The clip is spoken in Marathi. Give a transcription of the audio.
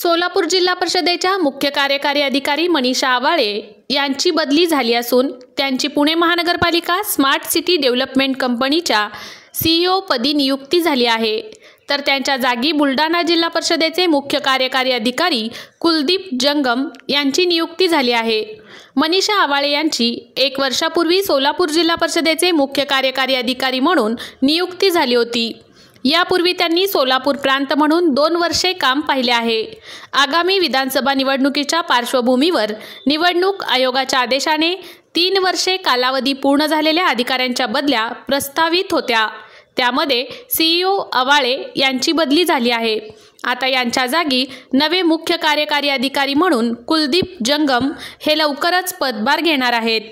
सोलापूर जिल्हा परिषदेच्या मुख्य कार्यकारी अधिकारी मनीषा आवाळे यांची बदली झाली असून त्यांची पुणे महानगरपालिका स्मार्ट सिटी डेव्हलपमेंट कंपनीच्या CEO पदी नियुक्ती झाली आहे। तर त्यांच्या जागी बुलढाणा जिल्हा परिषदेचे मुख्य कार्यकारी अधिकारी कुलदीप जंगम यांची नियुक्ती झाली आहे। मनीषा आवाळे यांची 1 वर्षापूर्वी सोलापूर जिल्हा परिषदेचे मुख्य कार्यकारी अधिकारी म्हणून नियुक्ती झाली होती। यापूर्वी त्यांनी सोलापूर प्रांत म्हणून 2 वर्षे काम पाहिले आहे। आगामी विधानसभा निवडणुकीच्या पार्श्वभूमीवर निवडणूक आयोगाच्या आदेशाने 3 वर्षे कालावधी पूर्ण झालेल्या अधिकाऱ्यांच्या बदल्या प्रस्तावित होत्या। त्यामध्ये CEO आवाळे यांची बदली झाली आहे। आता यांच्या जागी नवे मुख्य कार्यकारी अधिकारी म्हणून कुलदीप जंगम हे लवकरच पदभार घेणार आहेत।